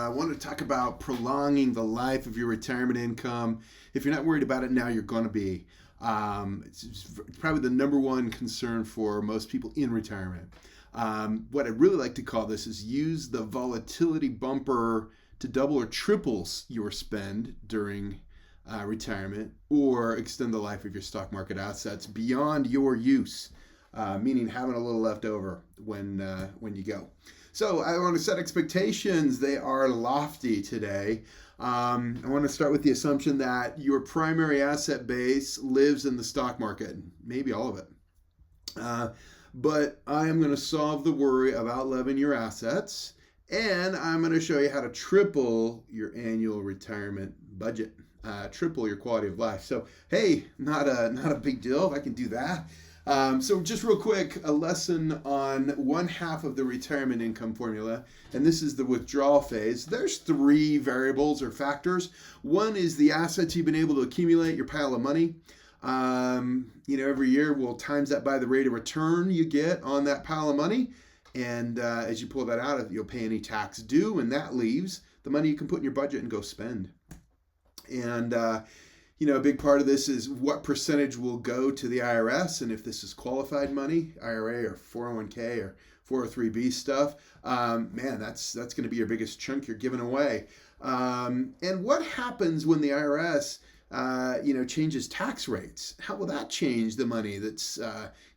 I want to talk about prolonging the life of your retirement income. If you're not worried about it now, you're going to be. It's probably the number one concern for most people in retirement. What I'd really like to call this is use the volatility bumper to double or triple your spend during retirement, or extend the life of your stock market assets beyond your use, meaning having a little left over when you go. So I want to set expectations. They are lofty today. I want to start with the assumption that your primary asset base lives in the stock market, maybe all of it. But I am going to solve the worry of outliving your assets, and I'm going to show you how to triple your annual retirement budget, triple your quality of life. So, hey, not a big deal if I can do that. So just real quick, a lesson on one half of the retirement income formula, and this is the withdrawal phase. There's three variables or factors. One is the assets you've been able to accumulate, your pile of money. Every year we'll times that by the rate of return you get on that pile of money. And as you pull that out, you'll pay any tax due, and that leaves the money you can put in your budget and go spend. And a big part of this is what percentage will go to the IRS, and if this is qualified money, IRA or 401k or 403b stuff, that's going to be your biggest chunk you're giving away. And what happens when the IRS changes tax rates? How will that change the money that's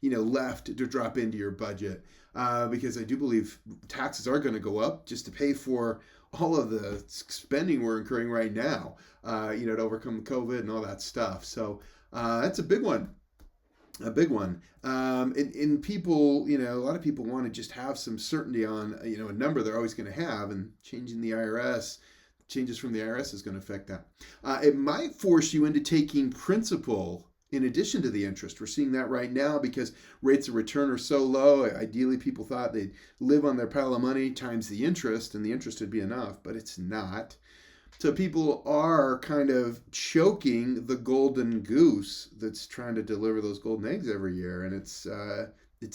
left to drop into your budget? Because I do believe taxes are going to go up just to pay for all of the spending we're incurring right now, to overcome COVID and all that stuff. So that's a big one. And people, a lot of people want to just have some certainty on, a number they're always going to have, and changes from the IRS is going to affect that. It might force you into taking principal in addition to the interest. We're seeing that right now because rates of return are so low. Ideally, people thought they'd live on their pile of money times the interest, and the interest would be enough, but it's not. So people are kind of choking the golden goose that's trying to deliver those golden eggs every year, and it's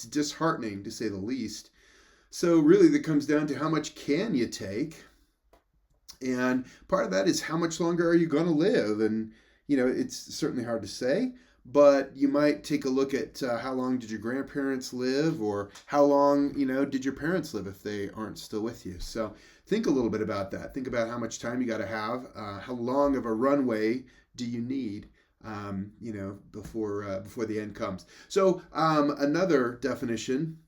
disheartening to say the least. So really, that comes down to how much can you take, and part of that is how much longer are you going to live, and it's certainly hard to say, but you might take a look at how long did your grandparents live, or how long, did your parents live if they aren't still with you. So think a little bit about that. Think about how much time you got to have. How long of a runway do you need, before the end comes. So another definition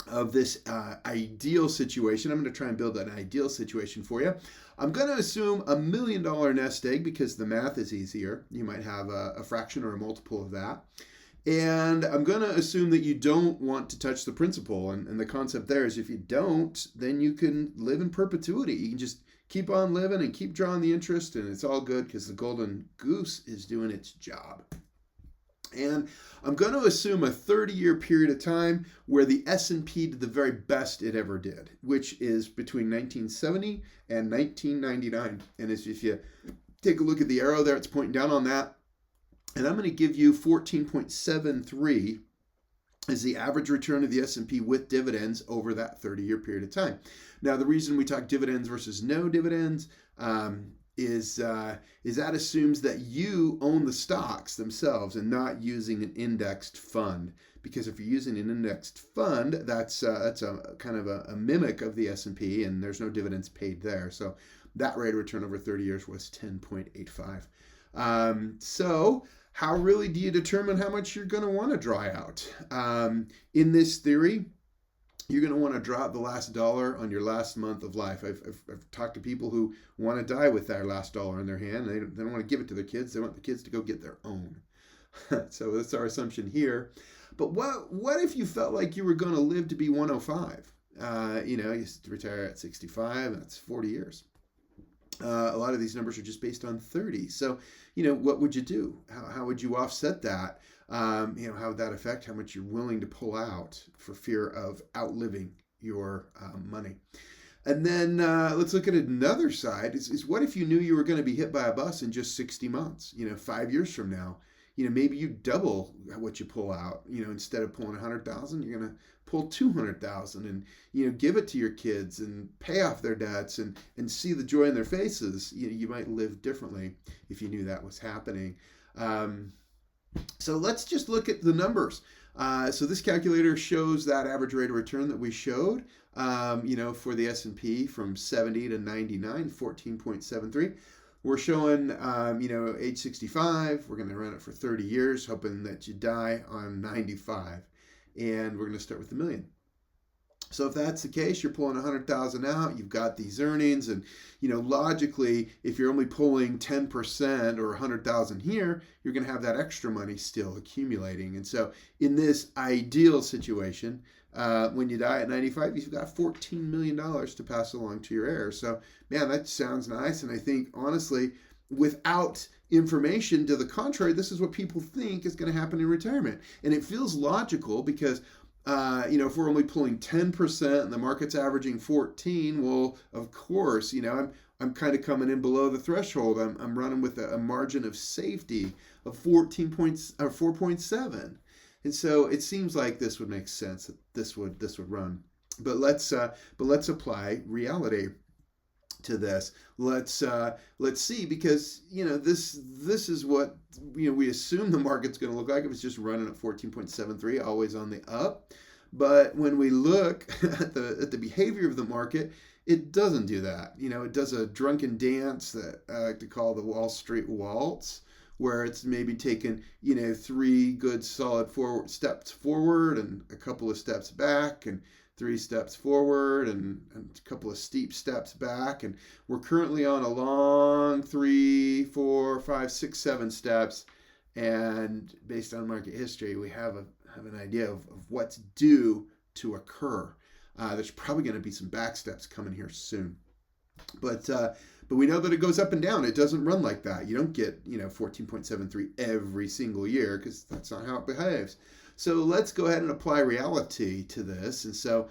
of this ideal situation, I'm going to try and build an ideal situation for you. I'm going to assume $1 million nest egg because the math is easier. You might have a fraction or a multiple of that. And I'm going to assume that you don't want to touch the principal. And the concept there is if you don't, then you can live in perpetuity. You can just keep on living and keep drawing the interest, and it's all good because the golden goose is doing its job. And I'm going to assume a 30-year period of time where the S&P did the very best it ever did, which is between 1970 and 1999. And if you take a look at the arrow there, it's pointing down on that. And I'm going to give you 14.73 as the average return of the S&P with dividends over that 30-year period of time. Now, the reason we talk dividends versus no dividends is that assumes that you own the stocks themselves and not using an indexed fund. Because if you're using an indexed fund, that's a kind of a mimic of the S&P, and there's no dividends paid there. So that rate of return over 30 years was 10.85. So how really do you determine how much you're going to want to draw out? In this theory, you're going to want to drop the last dollar on your last month of life. I've talked to people who want to die with their last dollar in their hand. They don't want to give it to their kids. They want the kids to go get their own. So that's our assumption here. But what if you felt like you were going to live to be 105? You retire at 65, and that's 40 years. A lot of these numbers are just based on 30. So, what would you do? How would you offset that? How would that affect how much you're willing to pull out for fear of outliving your money? And then let's look at another side. Is what if you knew you were going to be hit by a bus in just 60 months? 5 years from now, maybe you double what you pull out. Instead of pulling 100,000, you're going to pull 200,000, and give it to your kids and pay off their debts and see the joy in their faces. You might live differently if you knew that was happening. So let's just look at the numbers. So this calculator shows that average rate of return that we showed, for the S&P from 70 to 99, 14.73. We're showing, age 65. We're going to run it for 30 years, hoping that you die on 95. And we're going to start with $1 million. So if that's the case, you're pulling 100,000 out, you've got these earnings, and logically, if you're only pulling 10% or 100,000 here, you're going to have that extra money still accumulating. And so in this ideal situation, when you die at 95, you've got $14 million to pass along to your heirs. So man, that sounds nice. And I think honestly, without information to the contrary, this is what people think is going to happen in retirement. And it feels logical because if we're only pulling 10% and the market's averaging 14, well, of course, I'm kind of coming in below the threshold. I'm running with a margin of safety of 4.7. And so it seems like this would make sense that this would run. But let's apply reality to this. Let's see, because this is what we assume the market's going to look like if it's just running at 14.73, always on the up. But when we look at the behavior of the market, it doesn't do that. It does a drunken dance that I like to call the Wall Street waltz, where it's maybe taken 3 good solid steps forward and a couple of steps back, and 3 steps forward and a couple of steep steps back. And we're currently on a long 3, 4, 5, 6, 7 steps. And based on market history, we have an idea of what's due to occur. There's probably going to be some back steps coming here soon. But we know that it goes up and down. It doesn't run like that. You don't get 14.73 every single year, because that's not how it behaves. So let's go ahead and apply reality to this. And so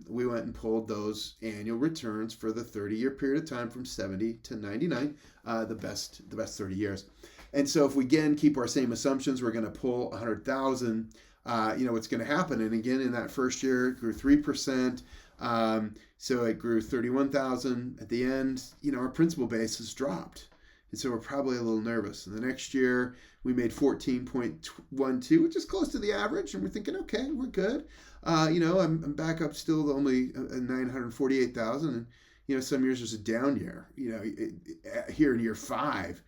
we went and pulled those annual returns for the 30-year period of time from 70 to 99, the best 30 years. And so if we again keep our same assumptions, we're going to pull 100,000. What's going to happen? And again, in that first year, it grew 3%. So it grew 31,000. At the end, our principal base has dropped. And so we're probably a little nervous. And the next year, we made 14.12, which is close to the average. And we're thinking, okay, we're good. I'm back up still to only 948,000. And, some years there's a down year. Here in year 5,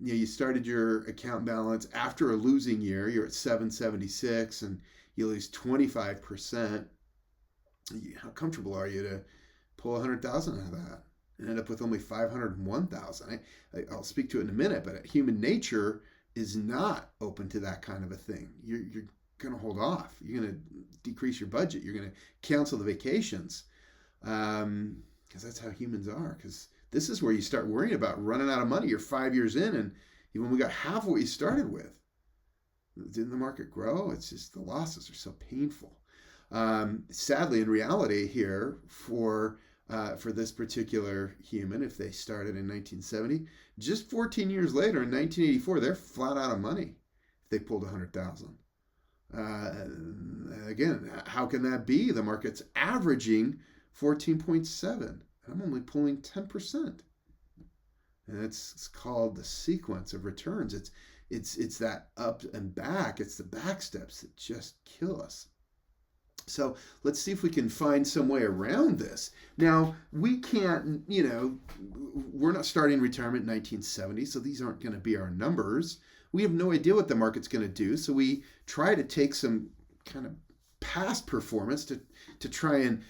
you started your account balance after a losing year. You're at 776 and you lose 25%. How comfortable are you to pull 100,000 out of that and end up with only 501,000? I'll speak to it in a minute, but human nature is not open to that kind of a thing. You're going to hold off. You're going to decrease your budget. You're going to cancel the vacations, because that's how humans are. Because this is where you start worrying about running out of money. You're 5 years in, and you've only got half what you started with. Didn't the market grow? It's just the losses are so painful. Sadly, in reality here, for this particular human, if they started in 1970, just 14 years later, in 1984, they're flat out of money if they pulled 100,000. Again, how can that be? The market's averaging 14.7. I'm only pulling 10%. And it's called the sequence of returns. It's that up and back. It's the back steps that just kill us. So let's see if we can find some way around this. Now, we can't, we're not starting retirement in 1970, so these aren't going to be our numbers. We have no idea what the market's going to do, so we try to take some kind of past performance to try and,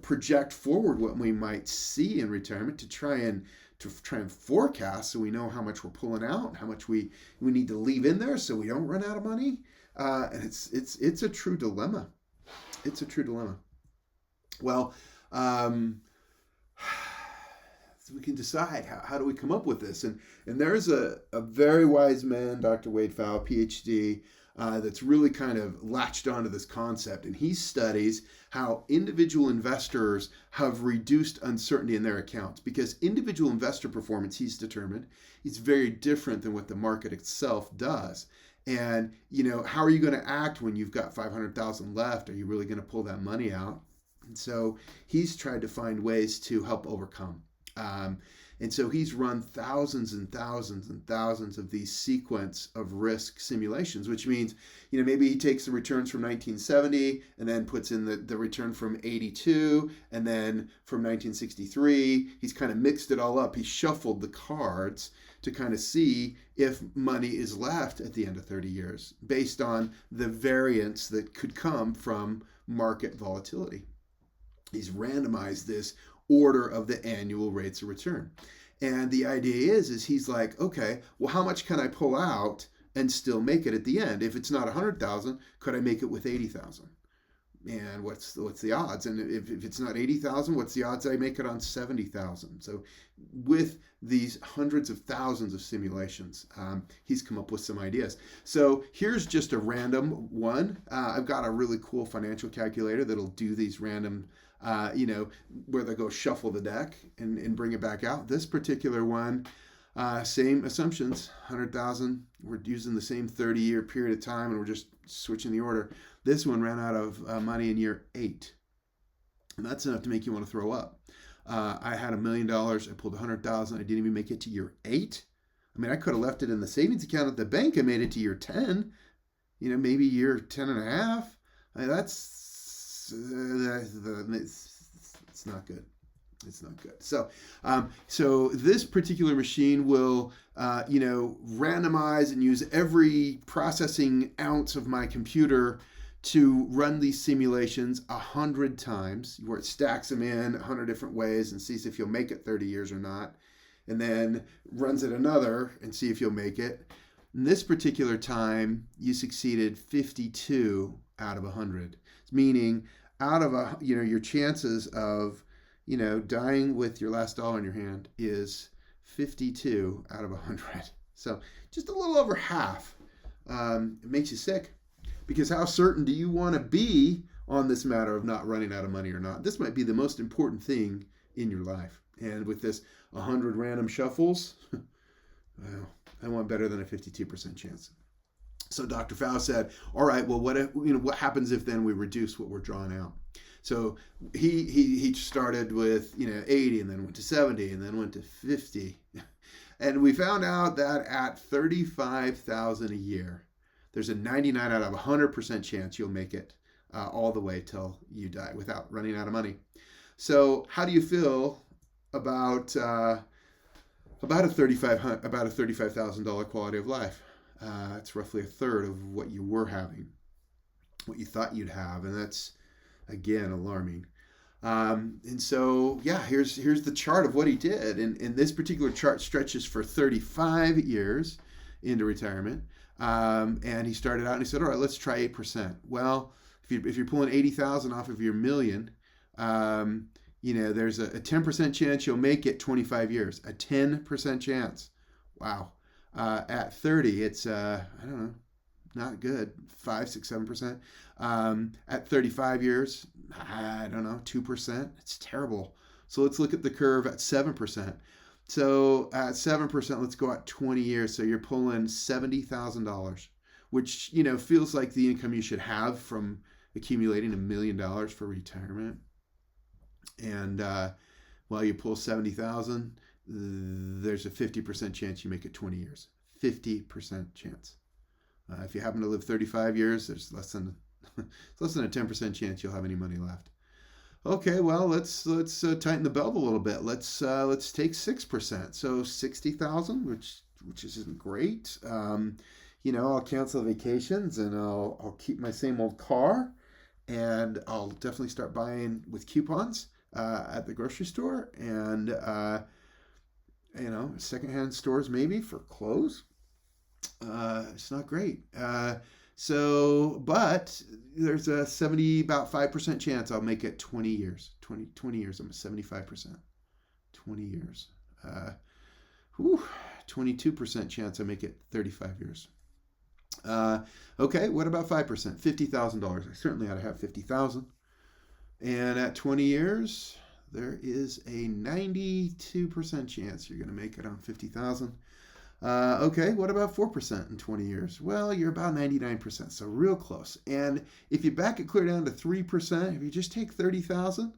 project forward what we might see in retirement, to try and forecast, so we know how much we're pulling out and how much we need to leave in there so we don't run out of money. And it's a true dilemma. It's a true dilemma. Well, so we can decide how do we come up with this. And there's a very wise man, Dr. Wade Pfau, PhD, that's really kind of latched onto this concept. And he studies how individual investors have reduced uncertainty in their accounts, because individual investor performance, he's determined, is very different than what the market itself does. And, how are you going to act when you've got 500,000 left? Are you really going to pull that money out? And so he's tried to find ways to help overcome. And so he's run thousands and thousands and thousands of these sequence of risk simulations, which means, maybe he takes the returns from 1970 and then puts in the return from 82 and then from 1963. He's kind of mixed it all up. He shuffled the cards to kind of see if money is left at the end of 30 years based on the variance that could come from market volatility. He's randomized this order of the annual rates of return. And the idea is he's like, okay, well, how much can I pull out and still make it at the end? If it's not 100,000, could I make it with 80,000? And what's the odds? And if it's not 80,000, what's the odds I make it on 70,000? So with these hundreds of thousands of simulations, he's come up with some ideas. So here's just a random one. I've got a really cool financial calculator that'll do these random where they go shuffle the deck and bring it back out. This particular one, same assumptions, 100,000. We're using the same 30-year period of time, and we're just switching the order. This one ran out of money in year 8. And that's enough to make you want to throw up. I had $1 million. I pulled 100,000. I didn't even make it to year 8. I mean, I could have left it in the savings account at the bank and made it to year 10. Maybe year 10 and a half. I mean, it's not good. It's not good. So this particular machine will, randomize and use every processing ounce of my computer to run these simulations 100 times, where it stacks them in 100 different ways and sees if you'll make it 30 years or not, and then runs it another and see if you'll make it. In this particular time, you succeeded 52 out of 100, meaning out of your chances of dying with your last dollar in your hand is 52 out of 100. So just a little over half. It makes you sick, because how certain do you want to be on this matter of not running out of money or not? This might be the most important thing in your life. And with this 100 random shuffles, well, I want better than a 52% chance. So Dr. Faust said, all right, well, what happens if then we reduce what we're drawing out? So he started with 80, and then went to 70, and then went to 50. And we found out that at 35,000 a year, there's a 99 out of 100% chance you'll make it all the way till you die without running out of money. So how do you feel about a $35,000 quality of life? It's roughly a third of what you were having, what you thought you'd have, and that's, again, alarming. And so, here's the chart of what he did. And this particular chart stretches for 35 years into retirement. And he started out and he said, all right, let's try 8%. Well, if you're pulling 80,000 off of your million, there's a 10% chance you'll make it 25 years, a 10% chance. Wow. At 30, it's, not good. 5, 6, 7%. At 35 years, 2%. It's terrible. So let's look at the curve at 7%. So at 7%, let's go at 20 years. So you're pulling $70,000, which, feels like the income you should have from accumulating $1 million for retirement. And while you pull 70,000, there's a 50% chance you make it 20 years. 50% chance. If you happen to live 35 years, there's less than a 10% chance you'll have any money left. Okay, well, let's tighten the belt a little bit. Let's take 6%. So 60,000, which isn't great. I'll cancel vacations and I'll keep my same old car, and I'll definitely start buying with coupons at the grocery store, and secondhand stores maybe for clothes. It's not great. But there's a about 5% chance I'll make it 20 years. 20 years, I'm at 75%. 20 years. 22% chance I make it 35 years. Okay, what about 5%? $50,000. I certainly ought to have 50,000. And at 20 years, there is a 92% chance you're going to make it on 50,000. Okay, what about 4% in 20 years? Well, you're about 99%, so real close. And if you back it clear down to 3%, if you just take 30,000,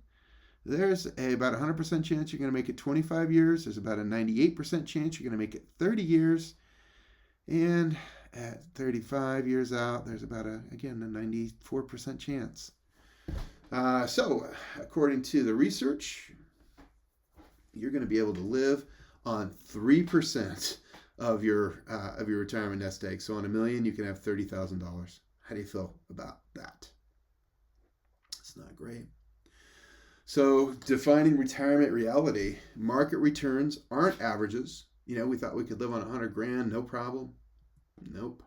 there's about a 100% chance you're going to make it 25 years. There's about a 98% chance you're going to make it 30 years. And at 35 years out, there's about again, a 94% chance. So, according to the research, you're going to be able to live on 3% of your retirement nest egg. So on $1 million, you can have $30,000. How do you feel about that? It's not great. So defining retirement reality, market returns aren't averages. We thought we could live on 100 grand, no problem. Nope.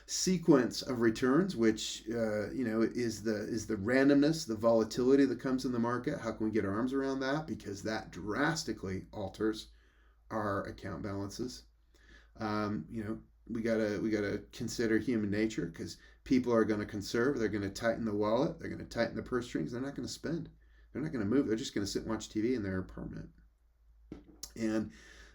Sequence of returns, which is the randomness, the volatility that comes in the market. How can we get our arms around that? Because that drastically alters our account balances. We gotta consider human nature, because people are going to conserve. They're going to tighten the wallet. They're going to tighten the purse strings. They're not going to spend. They're not going to move. They're just going to sit and watch TV, and they're permanent. And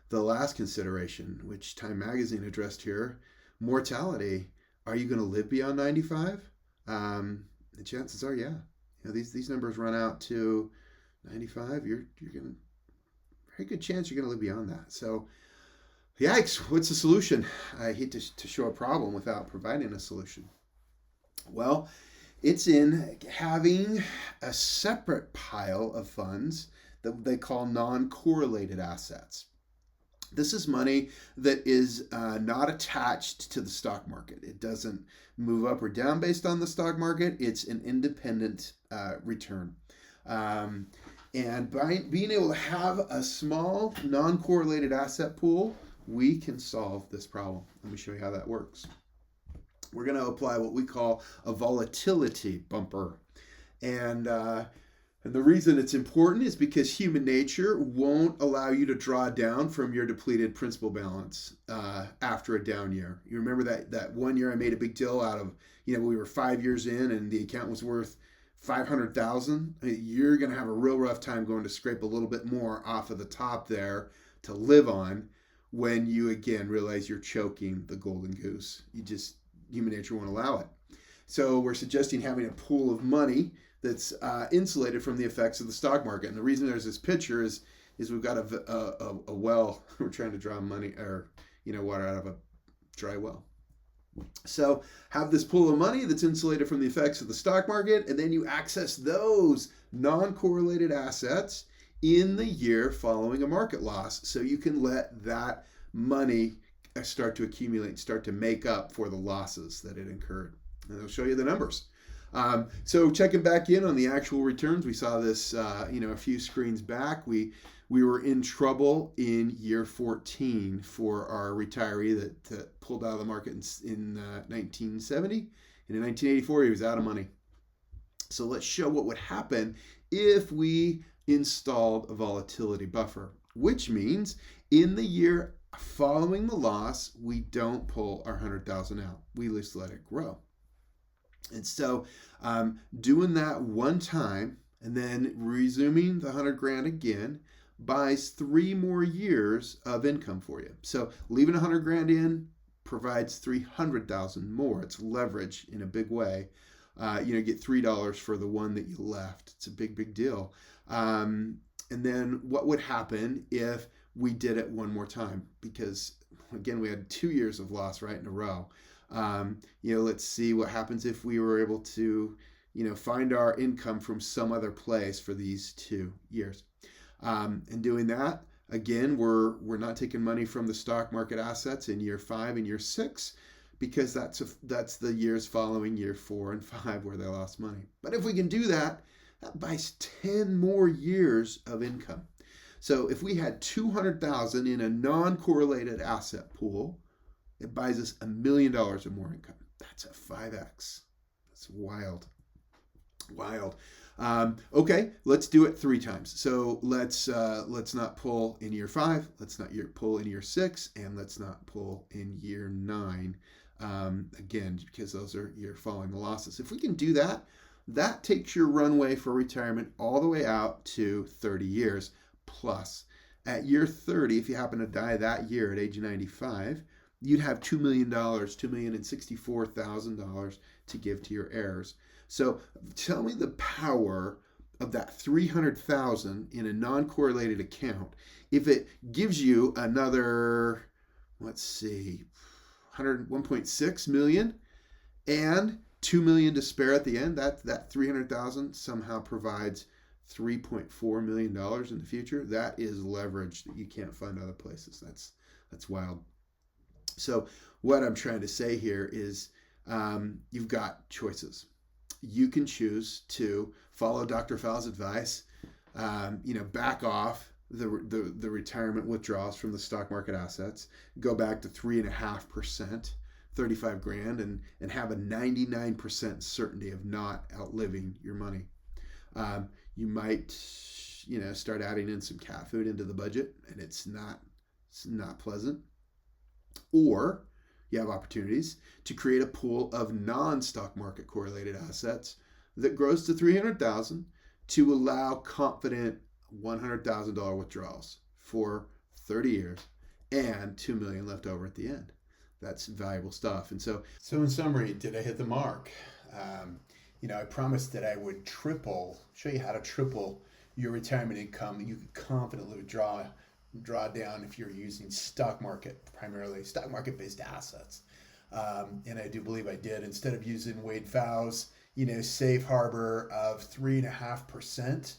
the last consideration, which Time Magazine addressed here, mortality. Are you going to live beyond 95? The chances are, yeah. These numbers run out to 95. You're going to, very good chance you're going to live beyond that. So, yikes, what's the solution? I hate to show a problem without providing a solution. Well, it's in having a separate pile of funds that they call non-correlated assets. This is money that is not attached to the stock market. It doesn't move up or down based on the stock market. It's an independent return. And by being able to have a small non-correlated asset pool, we can solve this problem. Let me show you how that works. We're going to apply what we call a volatility bumper. And the reason it's important is because human nature won't allow you to draw down from your depleted principal balance after a down year. You remember that 1 year I made a big deal out of, we were 5 years in and the account was worth $500,000. You're going to have a real rough time going to scrape a little bit more off of the top there to live on when you again realize you're choking the golden goose. Human nature won't allow it. So we're suggesting having a pool of money that's insulated from the effects of the stock market. And the reason there's this picture is we've got a well. We're trying to draw water out of a dry well. So have this pool of money that's insulated from the effects of the stock market, and then you access those non-correlated assets in the year following a market loss, so you can let that money start to accumulate, start to make up for the losses that it incurred. And I'll show you the numbers. So checking back in on the actual returns, we saw this a few screens back. We were in trouble in year 14 for our retiree that pulled out of the market in 1970. And in 1984, he was out of money. So let's show what would happen if we installed a volatility buffer, which means in the year following the loss, we don't pull our 100,000 out. We just let it grow. And so doing that one time and then resuming the 100 grand again buys 3 more years of income for you. So leaving 100 grand in provides 300,000 more. It's leverage in a big way. You get $3 for the one that you left. It's a big deal. And then what would happen if we did it one more time? Because again, we had 2 years of loss right in a row. Let's see what happens if we were able to, find our income from some other place for these 2 years. And doing that, again, we're not taking money from the stock market assets in year 5 and year 6, because that's the years following year 4 and 5 where they lost money. But if we can do that, that buys 10 more years of income. So if we had 200,000 in a non-correlated asset pool, it buys us $1 million or more income. That's a 5x. That's wild. Okay, let's do it 3 times. So let's not pull in year 5. Let's not pull in year 6, and let's not pull in year 9 Again, because those are, you're following the losses. If we can do that, that takes your runway for retirement all the way out to 30 years plus. At year 30, if you happen to die that year at age 95, you'd have $2 million, $2,064,000 to give to your heirs. So tell me the power of that 300,000 in a non-correlated account. If it gives you another, let's see, 1.6 million and 2 million to spare at the end, that 300,000 somehow provides $3.4 million in the future. That is leverage that you can't find other places. That's wild. So what I'm trying to say here is you've got choices. You can choose to follow Dr. Fowle's advice, back off the retirement withdrawals from the stock market assets, go back to 3.5%, 35 grand, and have a 99% certainty of not outliving your money. You might, start adding in some cat food into the budget, and it's not pleasant. Or you have opportunities to create a pool of non-stock market correlated assets that grows to 300,000 to allow confident $100,000 withdrawals for 30 years and 2 million left over at the end. That's valuable stuff. And so in summary, did I hit the mark? I promised that I would show you how to triple your retirement income that you could confidently draw down if you're using primarily stock market based assets. And I do believe I did. Instead of using Wade Fowle's, safe harbor of 3.5%,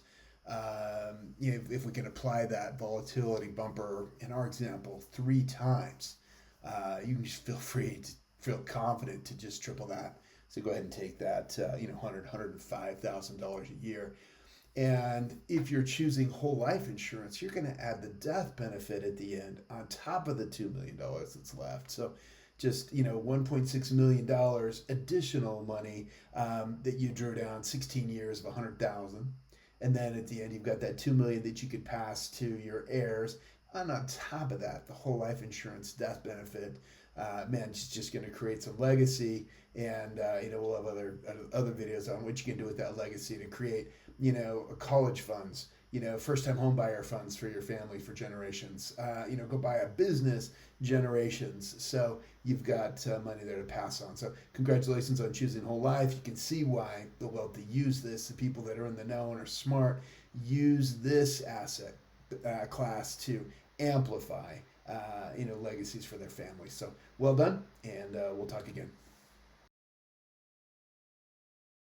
if we can apply that volatility bumper in our example 3 times, you can just feel confident to just triple that. So go ahead and take that, $105,000 a year. And if you're choosing whole life insurance, you're going to add the death benefit at the end on top of the $2 million that's left. So just, $1.6 million additional money that you drew down 16 years of 100,000. And then at the end, you've got that $2 million that you could pass to your heirs. And on top of that, the whole life insurance death benefit, it's just going to create some legacy. And, we'll have other videos on what you can do with that legacy to create, college funds, first-time home buyer funds for your family for generations, go buy a business, generations. So you've got money there to pass on. So congratulations on choosing whole life. You can see why the wealthy use this. The people that are in the know and are smart use this asset class to amplify, legacies for their families. So well done, and we'll talk again.